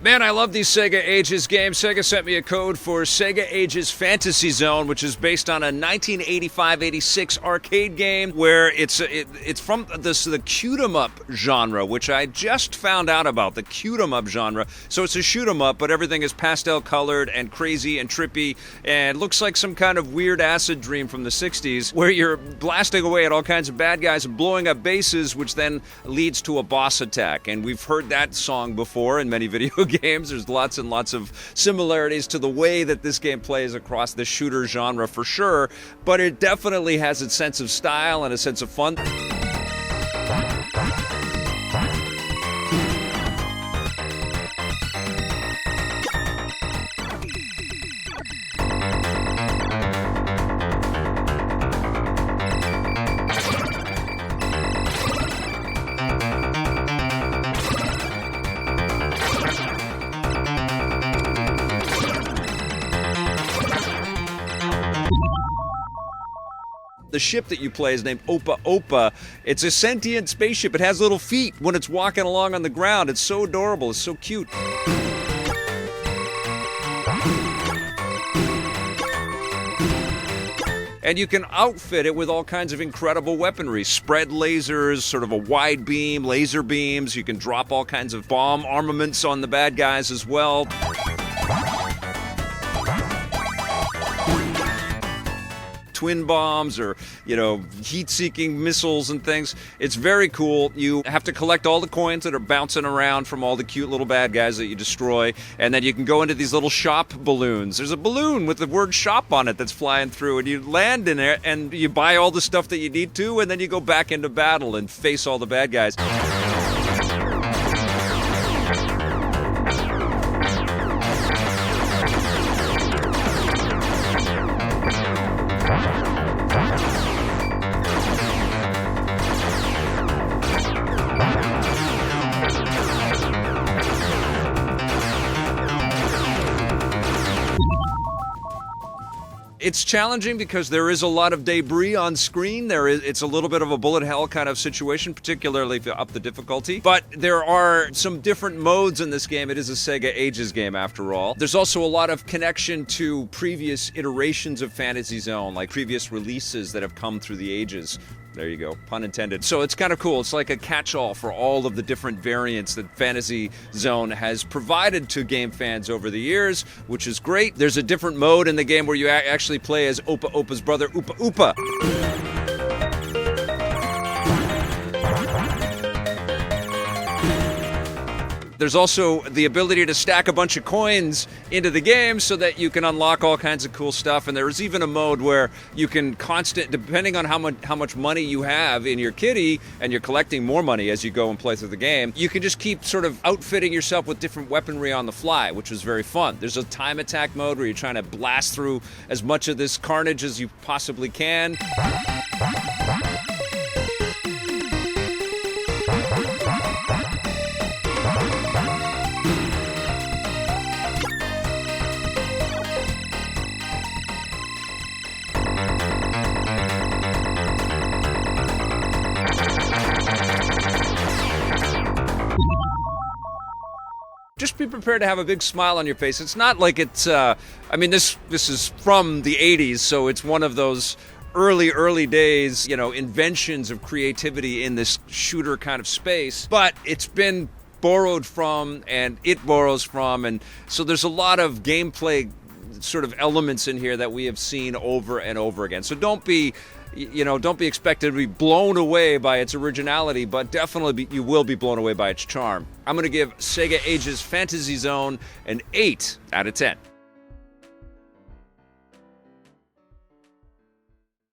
Man, I love these Sega Ages games. Sega sent me a code for Sega Ages Fantasy Zone, which is based on a 1985-86 arcade game where it's from the cute 'em up genre, which I just found out about, the cute 'em up genre. So it's a shoot 'em up, but everything is pastel colored and crazy and trippy and looks like some kind of weird acid dream from the 60s where you're blasting away at all kinds of bad guys and blowing up bases, which then leads to a boss attack. And we've heard that song before in many video games. There's lots and lots of similarities to the way that this game plays across the shooter genre for sure, but it definitely has its sense of style and a sense of fun. The ship that you play is named Opa Opa. It's a sentient spaceship. It has little feet when it's walking along on the ground. It's so adorable. It's so cute. And you can outfit it with all kinds of incredible weaponry. Spread lasers, sort of a wide beam, laser beams. You can drop all kinds of bomb armaments on the bad guys as well. Twin bombs or, heat-seeking missiles and things. It's very cool. You have to collect all the coins that are bouncing around from all the cute little bad guys that you destroy, and then you can go into these little shop balloons. There's a balloon with the word shop on it that's flying through, and you land in it, and you buy all the stuff that you need to, and then you go back into battle and face all the bad guys. It's challenging because there is a lot of debris on screen. It's a little bit of a bullet hell kind of situation, particularly if you up the difficulty. But there are some different modes in this game. It is a Sega Ages game after all. There's also a lot of connection to previous iterations of Fantasy Zone, like previous releases that have come through the ages. There you go, pun intended. So it's kind of cool. It's like a catch-all for all of the different variants that Fantasy Zone has provided to game fans over the years, which is great. There's a different mode in the game where you actually play as Opa Opa's brother, Oopa Oopa. There's also the ability to stack a bunch of coins into the game so that you can unlock all kinds of cool stuff. And there is even a mode where you can depending on how much money you have in your kitty, and you're collecting more money as you go and play through the game, you can just keep sort of outfitting yourself with different weaponry on the fly, which is very fun. There's a time attack mode where you're trying to blast through as much of this carnage as you possibly can. Just be prepared to have a big smile on your face. It's not like it's, this is from the 80s, so it's one of those early days, inventions of creativity in this shooter kind of space. But it's been borrowed from, and it borrows from, and so there's a lot of gameplay sort of elements in here that we have seen over and over again. So don't be expected to be blown away by its originality, but definitely you will be blown away by its charm. I'm going to give Sega Ages Fantasy Zone an 8 out of 10.